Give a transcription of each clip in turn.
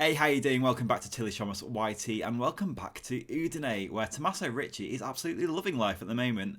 Hey, how you doing? Welcome back to Tilly Thomas YT and welcome back to Udine, where Tomasso Ricci is absolutely loving life at the moment,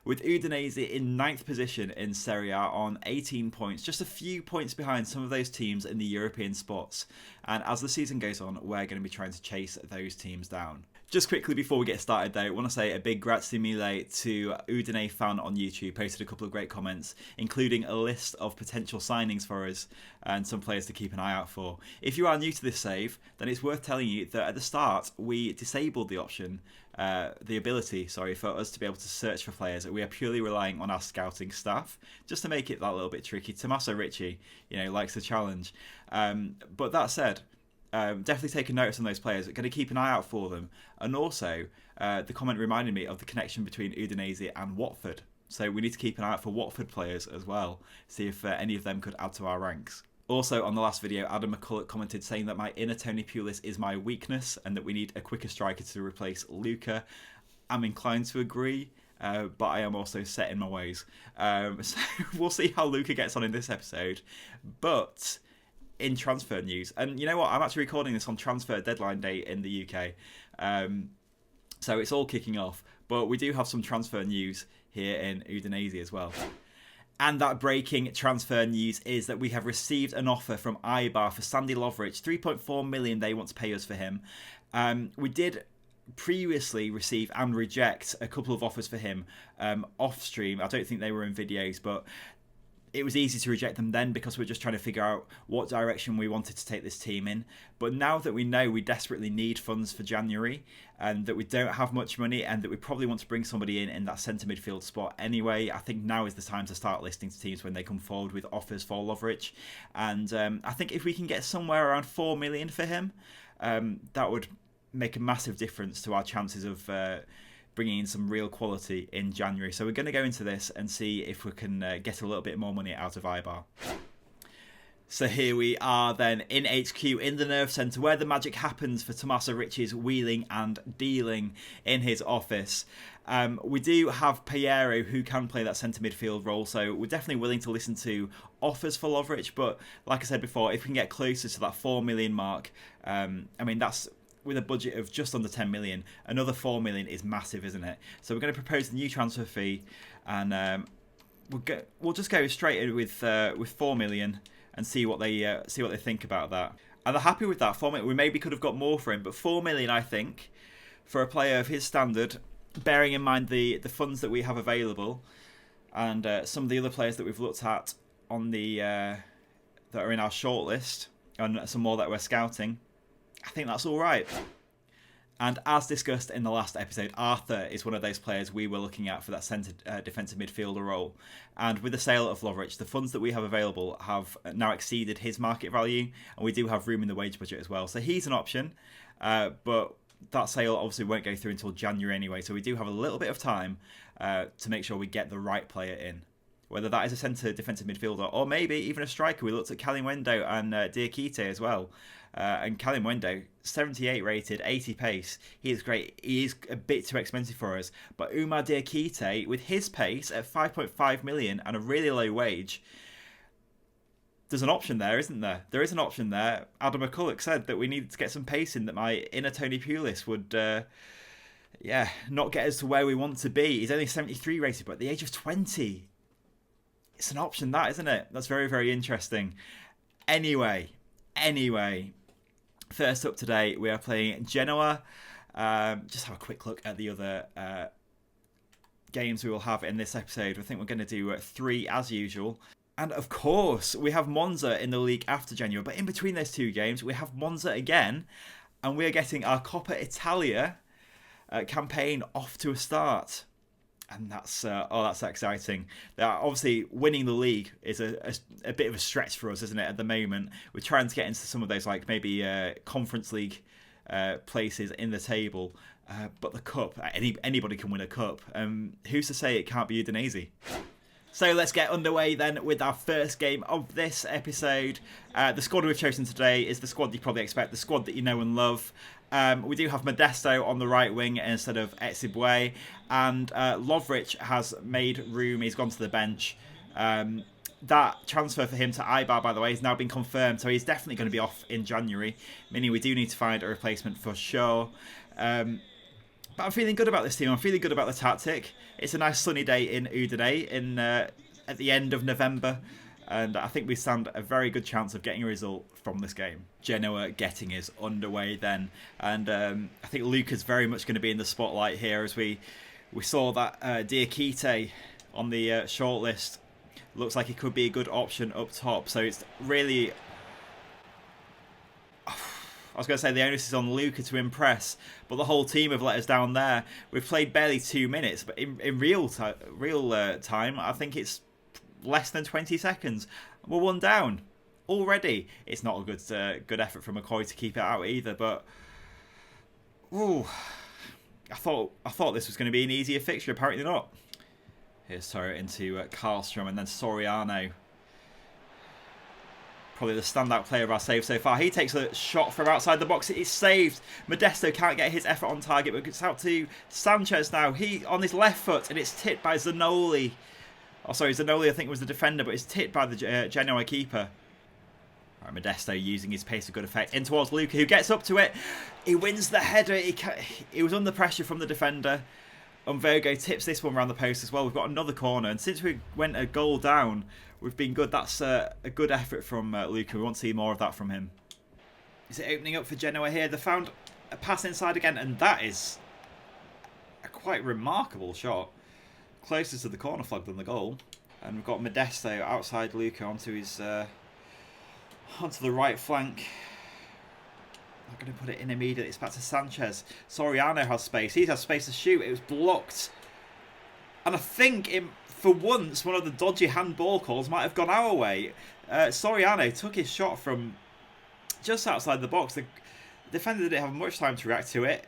with Udinese in 9th position in Serie A on 18 points, just a few points behind some of those teams in the European spots. And as the season goes on, we're going to be trying to chase those teams down. Just quickly before we get started though, I want to say a big grazie mille to Udine fan on YouTube, posted a couple of great comments, including a list of potential signings for us and some players to keep an eye out for. If you are new to this save, then it's worth telling you that at the start we disabled the option, the ability for us to be able to search for players. We are purely relying on our scouting staff, just to make it that little bit tricky. Tomasso Ricci, likes a challenge. But that said, definitely take a notice on those players. We're going to keep an eye out for them. And also, the comment reminded me of the connection between Udinese and Watford. So we need to keep an eye out for Watford players as well. See if any of them could add to our ranks. Also, on the last video, Adam McCulloch commented saying that my inner Tony Pulis is my weakness and that we need a quicker striker to replace Luca. I'm inclined to agree, but I am also set in my ways. So we'll see how Luca gets on in this episode. But in transfer news, and you know what, I'm actually recording this on transfer deadline day in the UK, so it's all kicking off, but we do have some transfer news here in Udinese as well. And that breaking transfer news is that we have received an offer from Eibar for Sandy Lovric, 3.4 million they want to pay us for him. We did previously receive and reject a couple of offers for him off stream. I don't think they were in videos, but it was easy to reject them then because we're just trying to figure out what direction we wanted to take this team in. But now that we know we desperately need funds for January and that we don't have much money and that we probably want to bring somebody in that centre midfield spot anyway, I think now is the time to start listing to teams when they come forward with offers for Lovric. And I think if we can get somewhere around 4 million for him, that would make a massive difference to our chances of bringing in some real quality in January. So we're going to go into this and see if we can get a little bit more money out of Eibar. So here we are then in HQ in the Nerve Centre where the magic happens for Tomasso Ricci's wheeling and dealing in his office. We do have Piero who can play that centre midfield role, so we're definitely willing to listen to offers for Lovric, but like I said before, if we can get closer to that 4 million mark, that's with a budget of just under 10 million, another 4 million is massive, isn't it? So we're going to propose the new transfer fee, and we'll just go straight in with 4 million and see what they think about that. And they're happy with that 4 million. We maybe could have got more for him, but 4 million, I think, for a player of his standard, bearing in mind the funds that we have available, and some of the other players that we've looked at on the that are in our shortlist, and some more that we're scouting, I think that's all right. And as discussed in the last episode, Arthur is one of those players we were looking at for that centre defensive midfielder role. And with the sale of Lovric, the funds that we have available have now exceeded his market value, and we do have room in the wage budget as well. So he's an option, but that sale obviously won't go through until January anyway. So we do have a little bit of time to make sure we get the right player in. Whether that is a centre defensive midfielder or maybe even a striker. We looked at Kalimwendo and Diakite as well. And Kalimwendo, 78 rated, 80 pace. He is great. He is a bit too expensive for us. But Umar Diakite, with his pace at 5.5 million and a really low wage, there's an option there, isn't there? There is an option there. Adam McCulloch said that we needed to get some pace in, that my inner Tony Pulis would not get us to where we want to be. He's only 73 rated, but at the age of 20... it's an option, that, isn't it? That's very, very interesting. Anyway, first up today, we are playing Genoa. Just have a quick look at the other games we will have in this episode. I think we're going to do 3 as usual. And of course, we have Monza in the league after Genoa. But in between those 2 games, we have Monza again. And we are getting our Coppa Italia campaign off to a start. And that's exciting. Obviously, winning the league is a bit of a stretch for us, isn't it? At the moment, we're trying to get into some of those maybe Conference League places in the table. But the cup, anybody can win a cup. Who's to say it can't be Udinese? So let's get underway then with our first game of this episode. The squad we've chosen today is the squad you probably expect, the squad that you know and love. We do have Modesto on the right wing instead of Etsibwe, and Lovric has made room. He's gone to the bench. that transfer for him to Eibar, by the way, has now been confirmed, so he's definitely going to be off in January, meaning we do need to find a replacement for sure. But I'm feeling good about this team. I'm feeling good about the tactic. It's a nice sunny day in Udine at the end of November, and I think we stand a very good chance of getting a result from this game. Genoa getting us underway then, and I think Luca's very much going to be in the spotlight here, as we saw that Diakite on the shortlist. Looks like he could be a good option up top. So it's really, I was going to say the onus is on Luca to impress, but the whole team have let us down there. We've played barely 2 minutes, but in real time, I think it's less than 20 seconds. We're 1 down already. It's not a good effort from McCoy to keep it out either, but ooh, I thought this was going to be an easier fixture. Apparently not. Here's Torre into Karlstrom, and then Soriano. Probably the standout player of our save so far. He takes a shot from outside the box. It's saved. Modesto can't get his effort on target, but it's out to Sanchez now. He on his left foot, and it's tipped by Zanoli. Oh, sorry, Zanoli I think was the defender, but it's tipped by the Genoa keeper. Right, Modesto using his pace with good effect. In towards Luca, who gets up to it. He wins the header. He was under pressure from the defender. Virgo tips this one around the post as well. We've got another corner, and since we went a goal down, we've been good. That's a good effort from Luca. We want to see more of that from him. Is it opening up for Genoa here? They found a pass inside again, and that is a quite remarkable shot. Closer to the corner flag than the goal. And we've got Modesto outside Luca onto his onto the right flank. I'm going to put it in immediately. It's back to Sanchez. Soriano has space. He has space to shoot. It was blocked. And I think, for once, one of the dodgy handball calls might have gone our way. Soriano took his shot from just outside the box. The defender didn't have much time to react to it.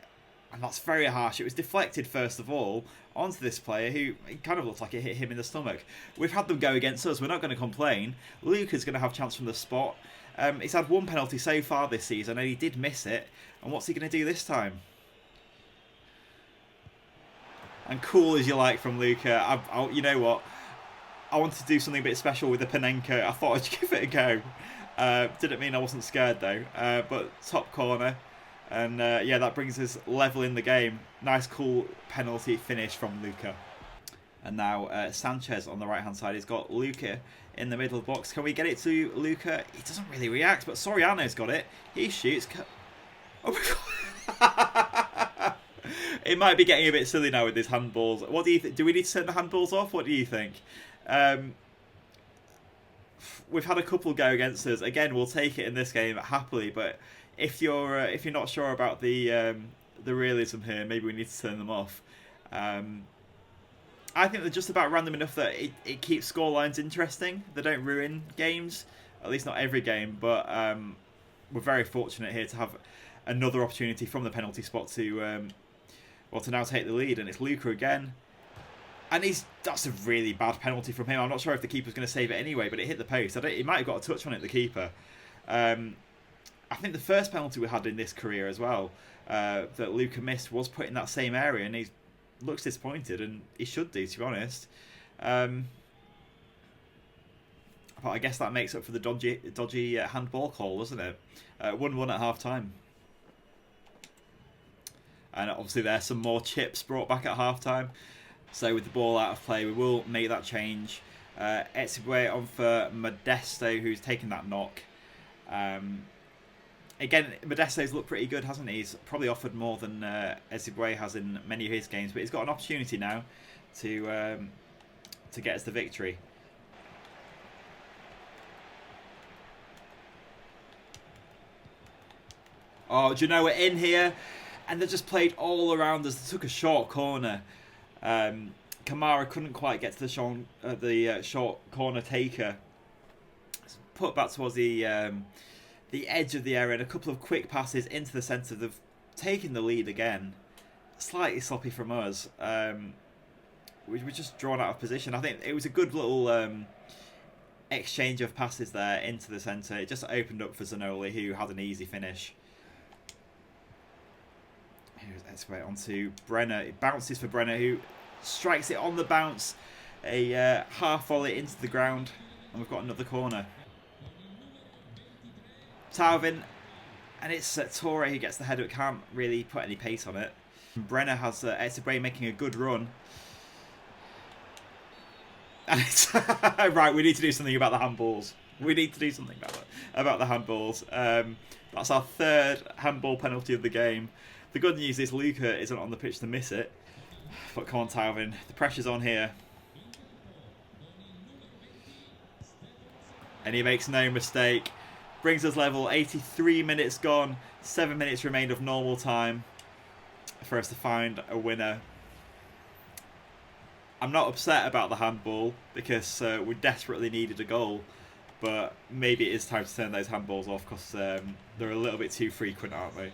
And that's very harsh. It was deflected, first of all, onto this player who it kind of looked like it hit him in the stomach. We've had them go against us. We're not going to complain. Luca's going to have a chance from the spot. He's had 1 penalty so far this season, and he did miss it. And what's he going to do this time? And cool as you like from Luca. You know what? I wanted to do something a bit special with the Panenka. I thought I'd give it a go. Didn't mean I wasn't scared though. But top corner. And yeah, that brings us level in the game. Nice, cool penalty finish from Luca. And now Sanchez on the right-hand side. He's got Luca in the middle of the box. Can we get it to Luca? He doesn't really react, but Soriano's got it. He shoots. Oh my God. It might be getting a bit silly now with these handballs. What do you think? Do we need to turn the handballs off? What do you think? We've had a couple go against us. Again, we'll take it in this game happily, but if you're not sure about the realism here, maybe we need to turn them off. I think they're just about random enough that it keeps scorelines interesting. They don't ruin games, at least not every game, but we're very fortunate here to have another opportunity from the penalty spot to now take the lead, and it's Luca again. And that's a really bad penalty from him. I'm not sure if the keeper's going to save it anyway, but it hit the post. He might have got a touch on it, the keeper. I think the first penalty we had in this career as well, that Luca missed, was put in that same area, and he looks disappointed, and he should do, to be honest. But I guess that makes up for the dodgy handball call, doesn't it? 1-1 at half-time. And obviously there's some more chips brought back at half-time. So with the ball out of play, we will make that change. Etsibwe on for Modesto, who's taken that knock. Again, Modesto's looked pretty good, hasn't he? He's probably offered more than Etsibwe has in many of his games, but he's got an opportunity now to get us the victory. Oh, do you know we're in here? And they just played all around us. They took a short corner. Kamara couldn't quite get to the short corner taker. Put back towards the edge of the area, and a couple of quick passes into the centre. They've taken the lead again. Slightly sloppy from us. We were just drawn out of position. I think it was a good little exchange of passes there into the centre. It just opened up for Zanoli, who had an easy finish. Let's wait on to Brenner. It bounces for Brenner, who strikes it on the bounce. A half volley into the ground. And we've got another corner. Tauvin, and it's Torre who gets the header. Can't really put any pace on it. Brenner has Etienne making a good run. And it's right, we need to do something about the handballs. We need to do something about the handballs. That's our third handball penalty of the game. The good news is Luca isn't on the pitch to miss it. But come on, Tauvin. The pressure's on here. And he makes no mistake. Brings us level. 83 minutes gone. 7 minutes remained of normal time for us to find a winner. I'm not upset about the handball because we desperately needed a goal. But maybe it is time to turn those handballs off because they're a little bit too frequent, aren't they?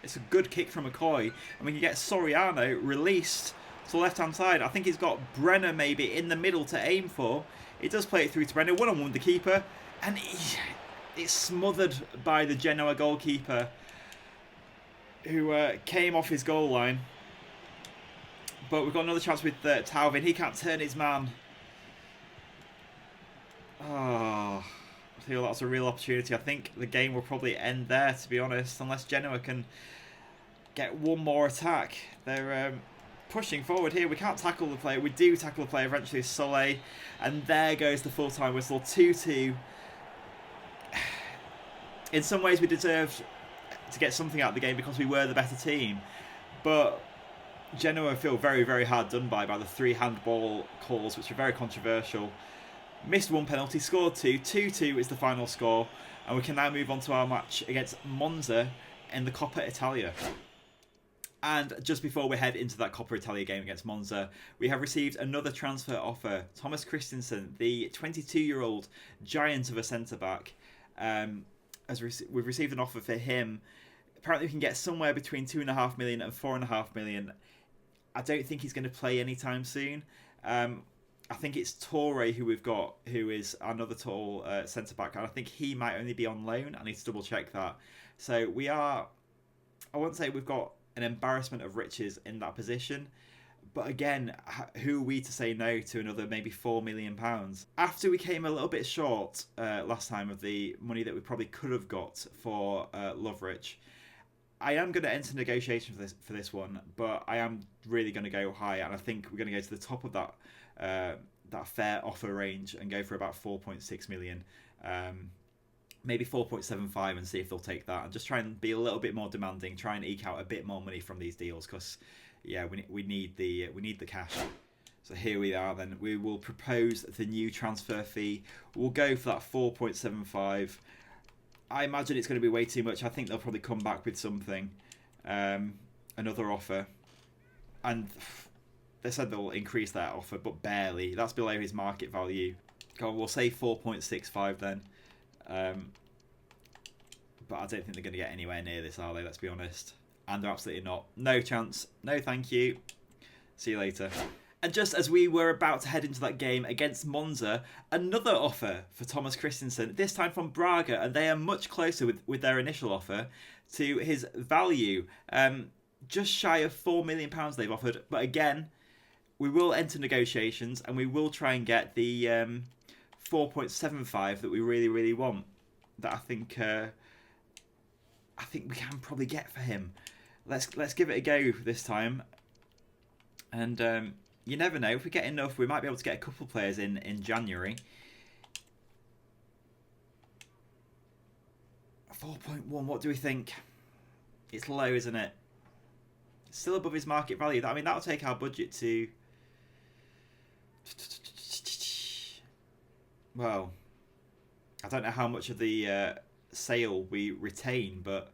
It's a good kick from McCoy. And we can get Soriano released to the left-hand side. I think he's got Brenner maybe in the middle to aim for. He does play it through to Brenner. One-on-one with the keeper. And it's smothered by the Genoa goalkeeper who came off his goal line. But we've got another chance with Tauvin. He can't turn his man. Oh, I feel that's a real opportunity. I think the game will probably end there, to be honest, unless Genoa can get one more attack. They're pushing forward here. We can't tackle the player. We do tackle the player eventually, Soleil. And there goes the full-time whistle, 2-2. In some ways, we deserved to get something out of the game because we were the better team. But Genoa feel very, very hard done by the 3 handball calls, which are very controversial. Missed 1 penalty, scored 2. 2-2 is the final score. And we can now move on to our match against Monza in the Coppa Italia. And just before we head into that Coppa Italia game against Monza, we have received another transfer offer. Thomas Christensen, the 22-year-old giant of a centre-back, we've received an offer for him. Apparently we can get somewhere between 2.5 million and 4.5 million. I don't think he's going to play anytime soon. I think it's Torre who we've got, who is another tall centre-back, and I think he might only be on loan. I need to double-check that. So we are, I won't say we've got an embarrassment of riches in that position, but again, who are we to say no to another maybe £4 million? After we came a little bit short last time of the money that we probably could have got for Lovrich, I am going to enter negotiation for this one, but I am really going to go high, and I think we're going to go to the top of that fair offer range and go for about 4.6 million, maybe 4.75, and see if they'll take that, and just try and be a little bit more demanding, try and eke out a bit more money from these deals, because yeah, we need the cash. So here we are. Then we will propose the new transfer fee. We'll go for that 4.75. I imagine it's going to be way too much. I think they'll probably come back with something, another offer, and they said they'll increase that offer, but barely. That's below his market value. God, we'll say 4.65 then. But I don't think they're going to get anywhere near this, are they? Let's be honest. And they're absolutely not. No chance. No thank you. See you later. And just as we were about to head into that game against Monza, another offer for Thomas Christensen, this time from Braga, and they are much closer with their initial offer to his value. Just shy of £4 million they've offered. But again, we will enter negotiations and we will try and get the 4.75 that we really, really want. That I think we can probably get for him. Let's give it a go this time. And you never know, if we get enough, we might be able to get a couple of players in January. 4.1, what do we think? It's low, isn't it? It's still above his market value. I mean, that'll take our budget to... Well, I don't know how much of the sale we retain, but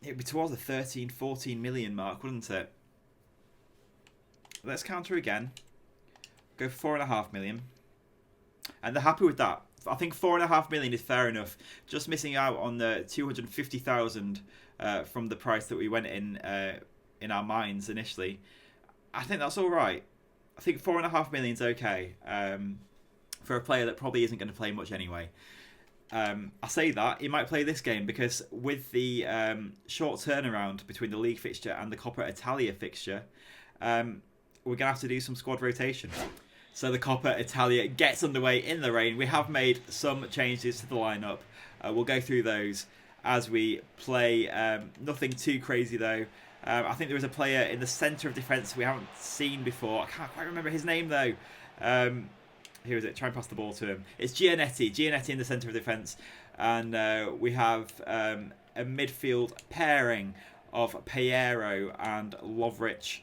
it'd be towards the 13, 14 million mark, wouldn't it? Let's counter again. Go for 4.5 million. And they're happy with that. I think 4.5 million is fair enough. Just missing out on the 250,000 from the price that we went in our minds initially. I think that's all right. I think 4.5 million is okay for a player that probably isn't going to play much anyway. I say that he might play this game because with the short turnaround between the league fixture and the Coppa Italia fixture, we're going to have to do some squad rotation. So the Coppa Italia gets underway in the rain. We have made some changes to the lineup. We'll go through those as we play. Nothing too crazy though. I think there is a player in the centre of defence we haven't seen before. I can't quite remember his name though. Who is it? Try and pass the ball to him. It's Giannetti. Giannetti in the centre of defence. And we have a midfield pairing of Piero and Lovric,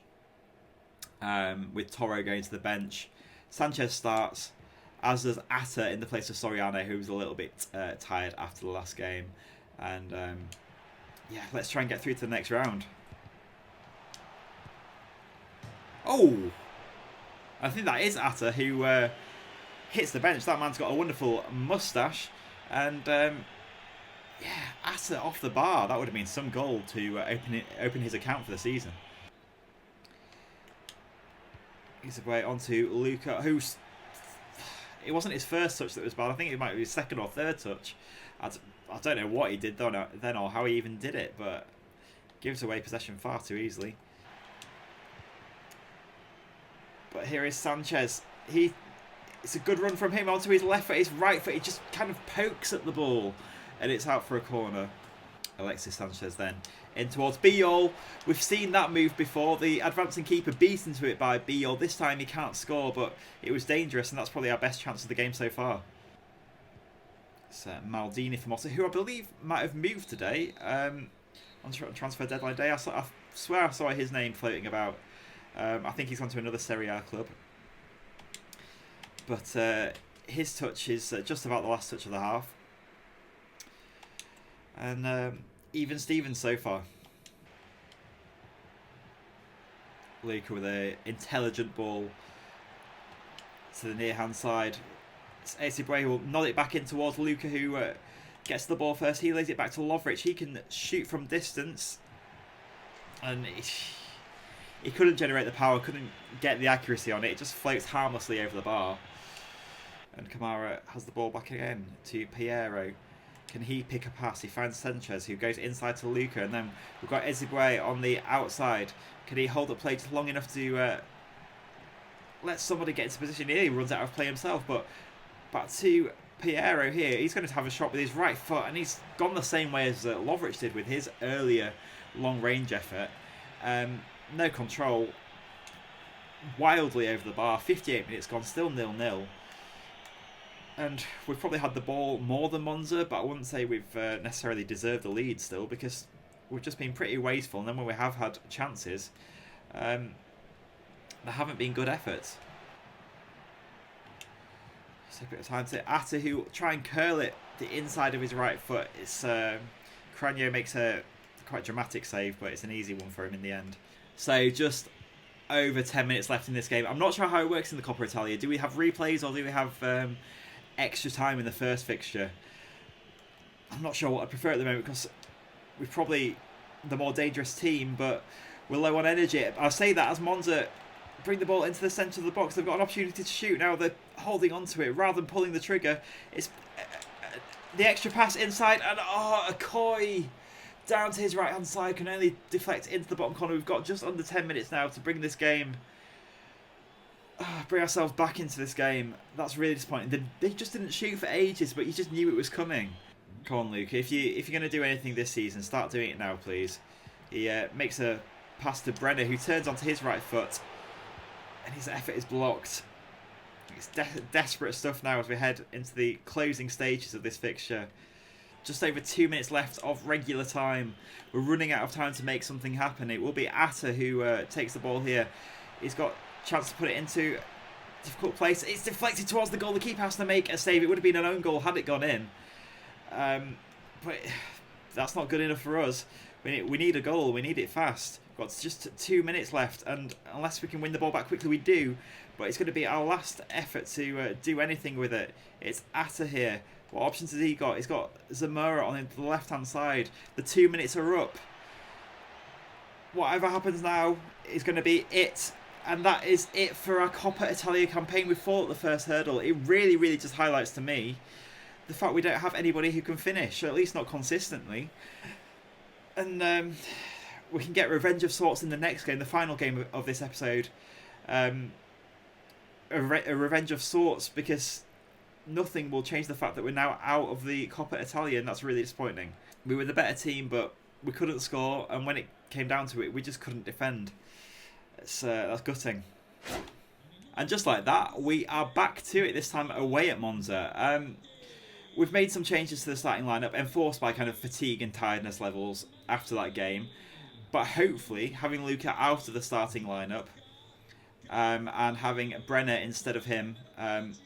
with Toro going to the bench. Sanchez starts, as does Atta in the place of Soriano, who was a little bit tired after the last game. And yeah, let's try and get through to the next round. Oh! I think that is Atta who hits the bench. That man's got a wonderful moustache. And yeah, Atta off the bar. That would have been some goal to open his account for the season. He's away onto Luca, who's... It wasn't his first touch that was bad. I think it might be his second or third touch. I don't know what he did then or how he even did it, but gives away possession far too easily. But here is Sanchez. It's a good run from him onto his left foot. His right foot, he just kind of pokes at the ball, and it's out for a corner. Alexis Sanchez then in towards Biol. We've seen that move before. The advancing keeper beat into it by Biol. This time he can't score, but it was dangerous, and that's probably our best chance of the game so far. It's Maldini for Motta, who I believe might have moved today on transfer deadline day. I swear I saw his name floating about. I think he's gone to another Serie A club. But his touch is just about the last touch of the half. And even Stevens so far. Luca with an intelligent ball to the near hand side. Ezebue will nod it back in towards Luca, who gets the ball first. He lays it back to Lovric. He can shoot from distance. And he couldn't generate the power, couldn't get the accuracy on it. It just floats harmlessly over the bar. And Kamara has the ball back again to Piero. Can he pick a pass? He finds Sanchez, who goes inside to Luca, and then we've got Ezebue on the outside. Can he hold up play just long enough to let somebody get into position here? He runs out of play himself, but back to Piero here. He's going to have a shot with his right foot, and he's gone the same way as Lovric did with his earlier long-range effort. No control. Wildly over the bar. 58 minutes gone, still 0-0. And we've probably had the ball more than Monza, but I wouldn't say we've necessarily deserved the lead still, because we've just been pretty wasteful. And then when we have had chances, there haven't been good efforts. Just a bit of time to Atta, who try and curl it the inside of his right foot. It's Cranio makes a quite dramatic save, but it's an easy one for him in the end. So just over 10 minutes left in this game. I'm not sure how it works in the Coppa Italia. Do we have replays, or do we have extra time in the first fixture? I'm not sure what I prefer at the moment, because we're probably the more dangerous team, but we're low on energy. I'll say that as Monza bring the ball into the centre of the box. They've got an opportunity to shoot. Now they're holding on to it rather than pulling the trigger. It's the extra pass inside, and Akoi down to his right hand side can only deflect into the bottom corner. We've got just under 10 minutes now to bring this game, bring ourselves back into this game. That's really disappointing. They just didn't shoot for ages, but you just knew it was coming. Come on, Luke. If you're going to do anything this season, start doing it now, please. He makes a pass to Brenner, who turns onto his right foot, and his effort is blocked. It's desperate stuff now as we head into the closing stages of this fixture. Just over 2 minutes left of regular time. We're running out of time to make something happen. It will be Atta who takes the ball here. He's got a chance to put it into a difficult place. It's deflected towards the goal. The keeper has to make a save. It would have been an own goal had it gone in. But that's not good enough for us. We need a goal. We need it fast. We've got just 2 minutes left, and unless we can win the ball back quickly, we do. But it's going to be our last effort to do anything with it. It's Atta here. What options has he got? He's got Zamora on the left-hand side. The 2 minutes are up. Whatever happens now is going to be it. And that is it for our Coppa Italia campaign. We fought at the first hurdle. It really, really just highlights to me the fact we don't have anybody who can finish, or at least not consistently. And we can get revenge of sorts in the next game, the final game of this episode. um, a revenge of sorts, because nothing will change the fact that we're now out of the Coppa Italia, and that's really disappointing. We were the better team, but we couldn't score, and when it came down to it, we just couldn't defend. That's gutting. And just like that, we are back to it, this time away at Monza. We've made some changes to the starting lineup, enforced by kind of fatigue and tiredness levels after that game. But hopefully, having Luca out of the starting lineup and having Brenner instead of him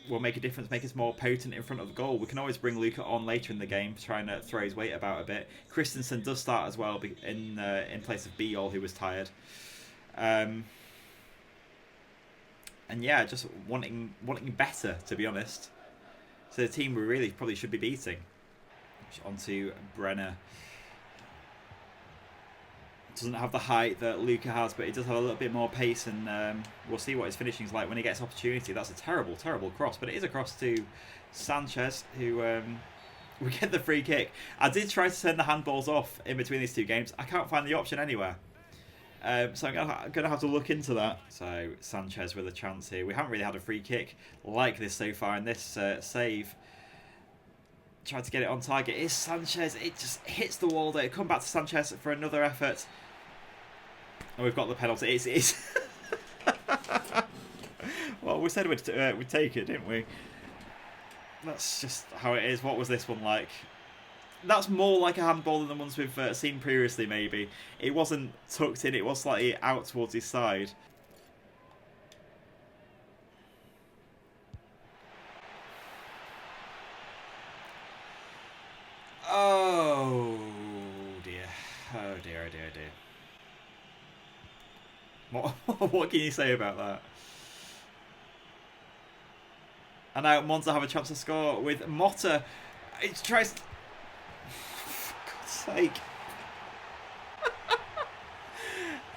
will make a difference, make us more potent in front of the goal. We can always bring Luca on later in the game, trying to throw his weight about a bit. Christensen does start as well in place of Biol, who was tired. And yeah, just wanting better, to be honest. So the team we really probably should be beating. Onto Brenner. Doesn't have the height that Luca has, but he does have a little bit more pace, and we'll see what his finishing is like when he gets opportunity. That's a terrible, terrible cross, but it is a cross to Sanchez, who we get the free kick. I did try to turn the handballs off in between these two games. I can't find the option anywhere. So I'm going to have to look into that. So Sanchez with a chance here. We haven't really had a free kick like this so far in this save. Tried to get it on target. It's Sanchez. It just hits the wall there. Come back to Sanchez for another effort. And we've got the penalty. It's well, we said we'd take it, didn't we? That's just how it is. What was this one like? That's more like a handball than the ones we've seen previously, maybe. It wasn't tucked in, it was slightly out towards his side. Oh dear. Oh dear, oh dear, oh dear. What can you say about that? And now Monza have a chance to score with Motta. It tries... For God's sake.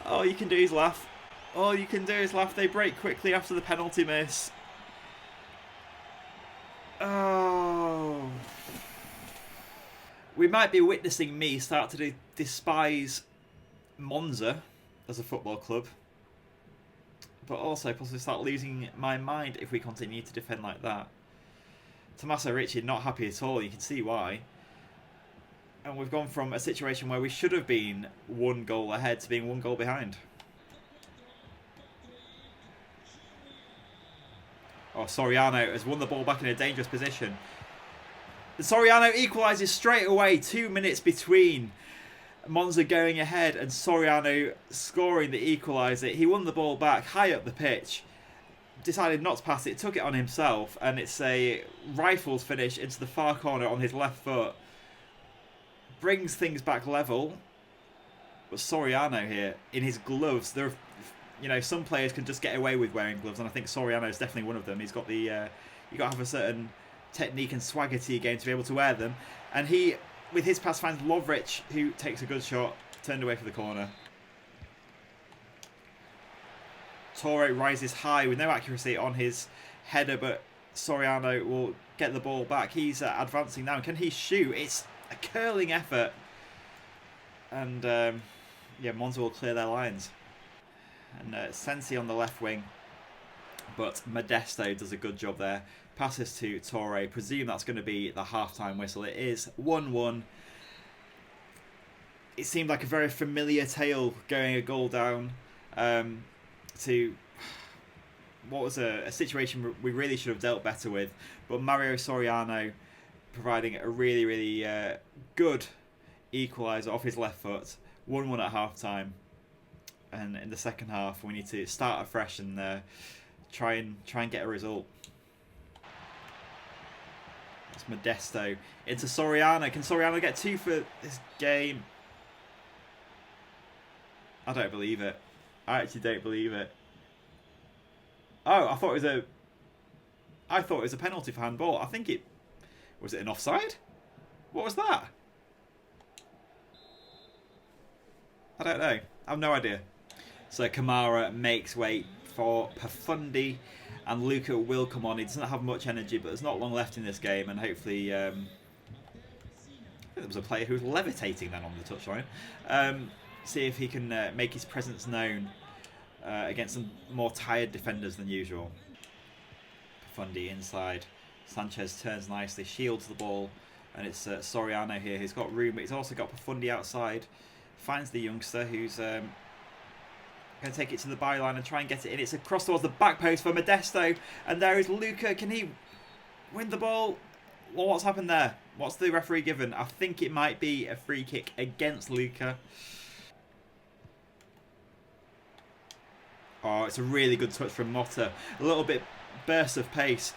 All you can do is laugh. All you can do is laugh. They break quickly after the penalty miss. Oh. We might be witnessing me start to despise Monza as a football club, but also possibly start losing my mind if we continue to defend like that. Tomasso Ricci not happy at all, you can see why. And we've gone from a situation where we should have been 1 goal ahead to being 1 goal behind. Oh, Soriano has won the ball back in a dangerous position. Soriano equalises straight away, 2 minutes between Monza going ahead and Soriano scoring the equaliser. He won the ball back high up the pitch, decided not to pass it, took it on himself, and it's a rifles finish into the far corner on his left foot. Brings things back level. But Soriano here, in his gloves, there are, you know, some players can just get away with wearing gloves, and I think Soriano is definitely one of them. He's got the, you got to have a certain technique and swagger to your game to be able to wear them. And he, with his pass, finds Lovric, who takes a good shot, turned away for the corner. Torre rises high with no accuracy on his header, but Soriano will get the ball back. He's advancing now. Can he shoot? It's a curling effort. And yeah, Monza will clear their lines. And Sensi on the left wing, but Modesto does a good job there. Passes to Torre. Presume that's going to be the half-time whistle. It is 1-1. It seemed like a very familiar tale going a goal down to what was a situation we really should have dealt better with. But Mario Soriano providing a really, really good equaliser off his left foot. 1-1 at half-time. And in the second half, we need to start afresh and try and get a result. That's Modesto into Soriano. Can Soriano get 2 for this game? I don't believe it. I actually don't believe it. Oh, I thought it was a penalty for handball. I think it was it an offside? What was that? I don't know. I have no idea. So Kamara makes way for Pafundi, and Luca will come on. He doesn't have much energy, but there's not long left in this game, and hopefully I think there was a player who was levitating then on the touchline. See if he can make his presence known against some more tired defenders than usual. Profundi inside. Sanchez turns nicely, shields the ball, and it's Soriano here who's got room, but he's also got Profundi outside. Finds the youngster who's going to take it to the byline and try and get it in. It's across towards the back post for Modesto, and there is Luca. Can he win the ball? Well, what's happened there? What's the referee given? I think it might be a free kick against Luca. Oh, it's a really good touch from Motta. A little bit burst of pace.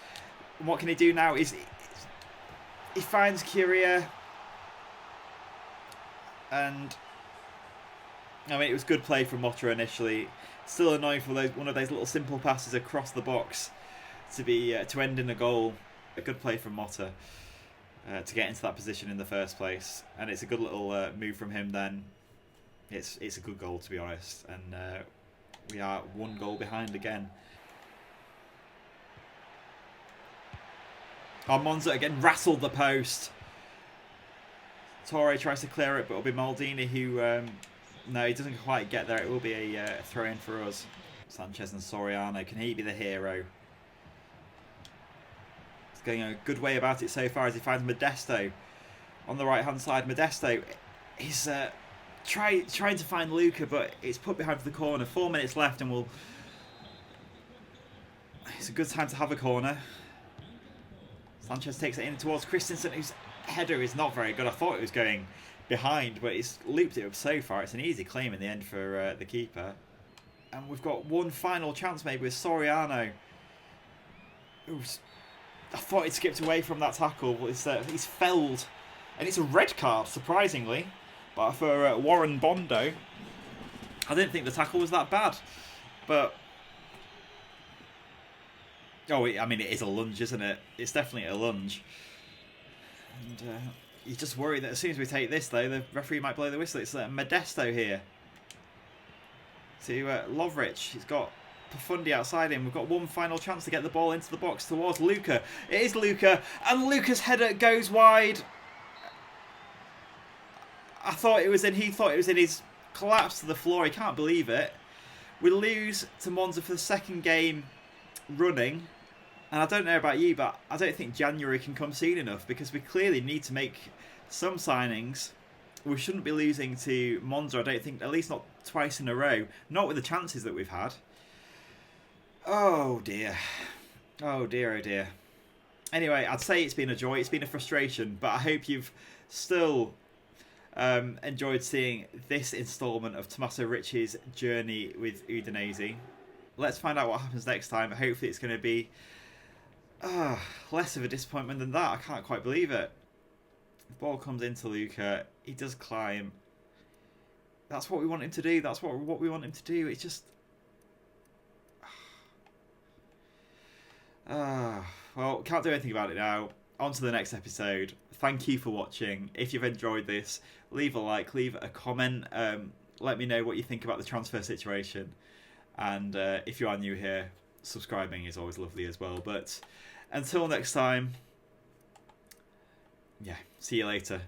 And what can he do now? He finds Curia. And I mean, it was good play from Motta initially. Still annoying for one of those little simple passes across the box to end in a goal. A good play from Motta to get into that position in the first place, and it's a good little move from him. Then it's a good goal, to be honest, and we are 1 goal behind again. Oh, Monza again wrestled the post. Torre tries to clear it, but it'll be Maldini who... no, he doesn't quite get there. It will be a throw-in for us. Sanchez and Soriano. Can he be the hero? He's going a good way about it so far as he finds Modesto on the right-hand side. Modesto, he's trying to find Luca, but it's put behind for the corner. 4 minutes left, and it's a good time to have a corner. Sanchez takes it in towards Christensen, whose header is not very good. I thought it was going behind, but it's looped it up so far. It's an easy claim in the end for the keeper. And we've got one final chance maybe with Soriano. I thought he'd skipped away from that tackle, but he's felled. And it's a red card, surprisingly. But for Warren Bondo, I didn't think the tackle was that bad. But... oh, I mean, it is a lunge, isn't it? It's definitely a lunge. And you just worry that as soon as we take this, though, the referee might blow the whistle. It's Modesto here to Lovric. He's got Profundi outside him. We've got one final chance to get the ball into the box towards Luca. It is Luca, and Luca's header goes wide. He thought it was in his collapse to the floor. He can't believe it. We lose to Monza for the 2nd game running. And I don't know about you, but I don't think January can come soon enough, because we clearly need to make some signings. We shouldn't be losing to Monza, I don't think, at least not twice in a row. Not with the chances that we've had. Oh dear. Oh dear, oh dear. Anyway, I'd say it's been a joy, it's been a frustration, but I hope you've still enjoyed seeing this instalment of Tomasso Ricci's journey with Udinese. Let's find out what happens next time. Hopefully it's going to be less of a disappointment than that. I can't quite believe it. The ball comes into Luca. He does climb. That's what we want him to do. That's what we want him to do. It's just... well, can't do anything about it now. On to the next episode. Thank you for watching. If you've enjoyed this, leave a like, leave a comment. Let me know what you think about the transfer situation. And if you are new here, subscribing is always lovely as well. But until next time, yeah, see you later.